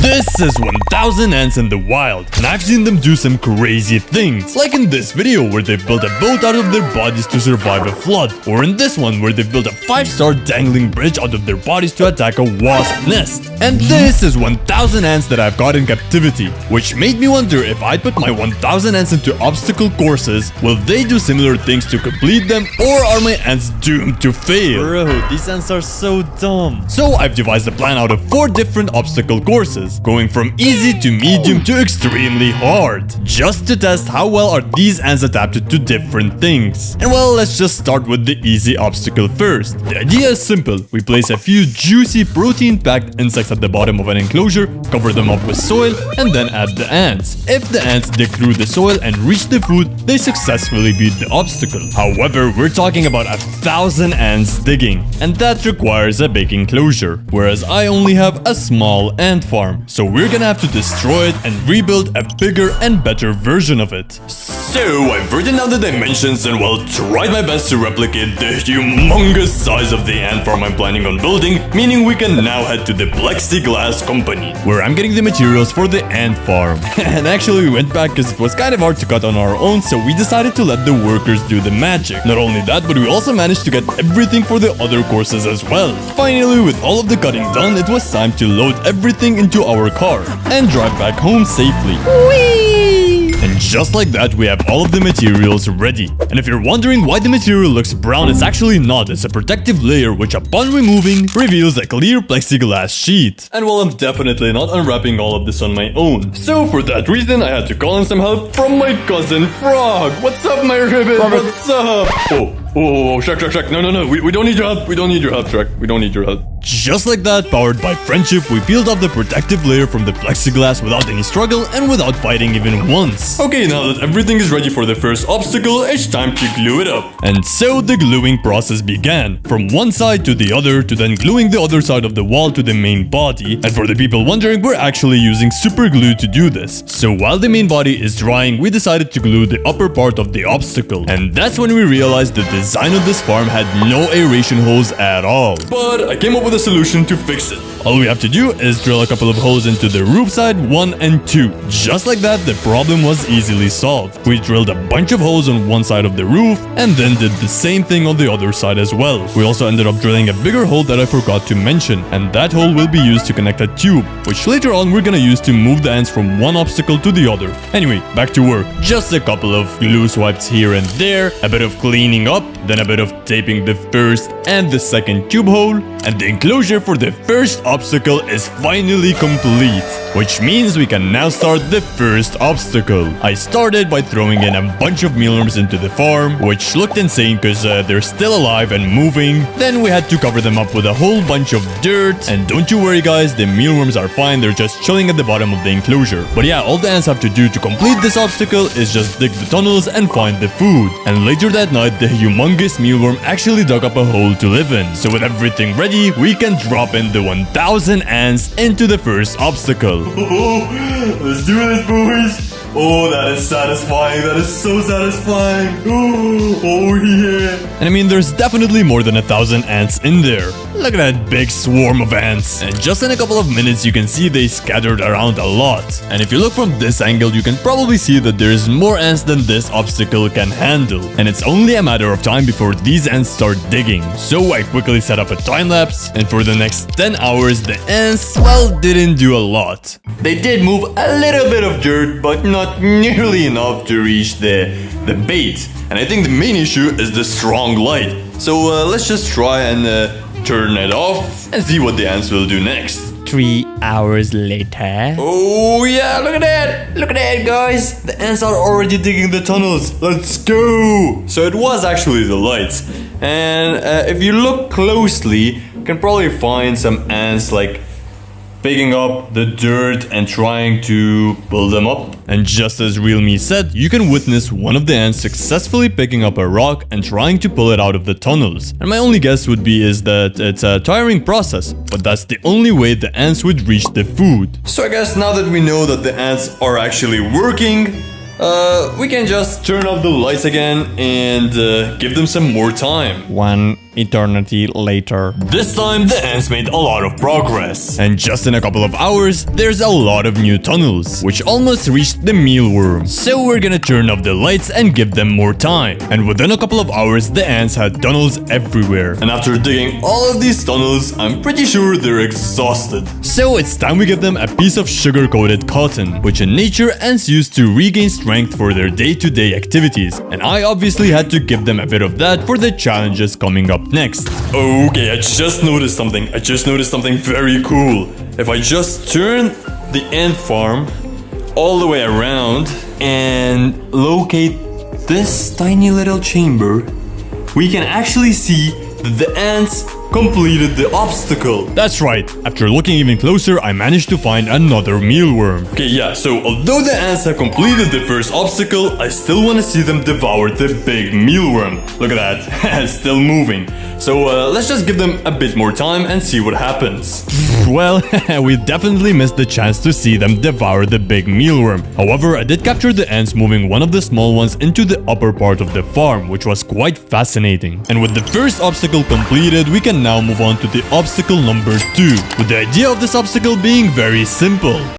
This is 1000 ants in the wild, and I've seen them do some crazy things, like in this video where they've built a boat out of their bodies to survive a flood, or in this one where they've built a 5-star dangling bridge out of their bodies to attack a wasp nest. And this is 1000 ants that I've got in captivity, which made me wonder if I put my 1000 ants into obstacle courses, will they do similar things to complete them, or are my ants doomed to fail? Bro, these ants are so dumb. So I've devised a plan out of 4 different obstacle courses, going from easy to medium to extremely hard, just to test how well are these ants adapted to different things. And well, let's just start with the easy obstacle first. The idea is simple. We place a few juicy protein-packed insects at the bottom of an enclosure, cover them up with soil, and then add the ants. If the ants dig through the soil and reach the food, they successfully beat the obstacle. However, we're talking about 1000 ants digging, and that requires a big enclosure, whereas I only have a small ant farm. So we're gonna have to destroy it and rebuild a bigger and better version of it. So I've written down the dimensions and well tried my best to replicate the humongous size of the ant farm I'm planning on building, meaning we can now head to the plexiglass company, where I'm getting the materials for the ant farm. And actually we went back because it was kind of hard to cut on our own, so we decided to let the workers do the magic. Not only that, but we also managed to get everything for the other courses as well. Finally, with all of the cutting done, it was time to load everything into our car and drive back home safely. Whee! And just like that, we have all of the materials ready. And if you're wondering why the material looks brown, it's actually not. It's a protective layer which upon removing reveals a clear plexiglass sheet. And well, I'm definitely not unwrapping all of this on my own. So for that reason, I had to call in some help from my cousin Frog. What's up, my ribbon? What's up? Oh, Shrek. No. We don't need your help. We don't need your help, Shrek. We don't need your help. Just like that, powered by friendship, we peeled off the protective layer from the plexiglass without any struggle and without fighting even once. Okay, now that everything is ready for the first obstacle, it's time to glue it up. And so the gluing process began, from one side to the other, to then gluing the other side of the wall to the main body. And for the people wondering, we're actually using super glue to do this. So while the main body is drying, we decided to glue the upper part of the obstacle. And that's when we realized the design of this farm had no aeration holes at all. But I came up with a solution to fix it. All we have to do is drill a couple of holes into the roof side 1 and 2. Just like that, the problem was easily solved. We drilled a bunch of holes on one side of the roof and then did the same thing on the other side as well. We also ended up drilling a bigger hole that I forgot to mention, and that hole will be used to connect a tube, which later on we're gonna use to move the ants from one obstacle to the other. Anyway, back to work. Just a couple of glue swipes here and there, a bit of cleaning up, then a bit of taping the first and the second tube hole, and the enclosure for the first obstacle is finally complete, which means we can now start the first obstacle. I started by throwing in a bunch of mealworms into the farm, which looked insane because they're still alive and moving. Then we had to cover them up with a whole bunch of dirt, and don't you worry guys, the mealworms are fine, they're just chilling at the bottom of the enclosure. But yeah, all the ants have to do to complete this obstacle is just dig the tunnels and find the food. And later that night, the humongous mealworm actually dug up a hole to live in. So with everything ready, we can drop in the 1000 ants into the first obstacle. Let's do this, boys. Oh, that is satisfying. That is so satisfying. Oh yeah. And I mean, there's definitely more than 1000 ants in there. Look at that big swarm of ants. And just in a couple of minutes, you can see they scattered around a lot. And if you look from this angle, you can probably see that there's more ants than this obstacle can handle. And it's only a matter of time before these ants start digging. So I quickly set up a time lapse. And for the next 10 hours, the ants, well, didn't do a lot. They did move a little bit of dirt, but not nearly enough to reach the bait. And I think the main issue is the strong light. So let's just try and turn it off and see what the ants will do next. 3 hours later. Oh yeah, look at that! Look at that, guys! The ants are already digging the tunnels. Let's go! So it was actually the lights. And if you look closely, you can probably find some ants like picking up the dirt and trying to pull them up. And just as Real Me said, you can witness one of the ants successfully picking up a rock and trying to pull it out of the tunnels. And my only guess would be is that it's a tiring process, but that's the only way the ants would reach the food. So I guess now that we know that the ants are actually working, we can just turn off the lights again and give them some more time. 1 eternity later. This time, the ants made a lot of progress. And just in a couple of hours, there's a lot of new tunnels, which almost reached the mealworm. So we're gonna turn off the lights and give them more time. And within a couple of hours, the ants had tunnels everywhere. And after digging all of these tunnels, I'm pretty sure they're exhausted. So it's time we give them a piece of sugar-coated cotton, which in nature ants use to regain strength for their day-to-day activities. And I obviously had to give them a bit of that for the challenges coming up next. Okay, I just noticed something. Very cool. If I just turn the ant farm all the way around and locate this tiny little chamber, we can actually see that the ants completed the obstacle. That's right. After looking even closer, I managed to find another mealworm. Okay, yeah, so although the ants have completed the first obstacle, I still want to see them devour the big mealworm. Look at that, it's still moving. So let's just give them a bit more time and see what happens. Well, we definitely missed the chance to see them devour the big mealworm. However, I did capture the ants moving one of the small ones into the upper part of the farm, which was quite fascinating. And with the first obstacle completed, we can now move on to the obstacle number 2, with the idea of this obstacle being very simple.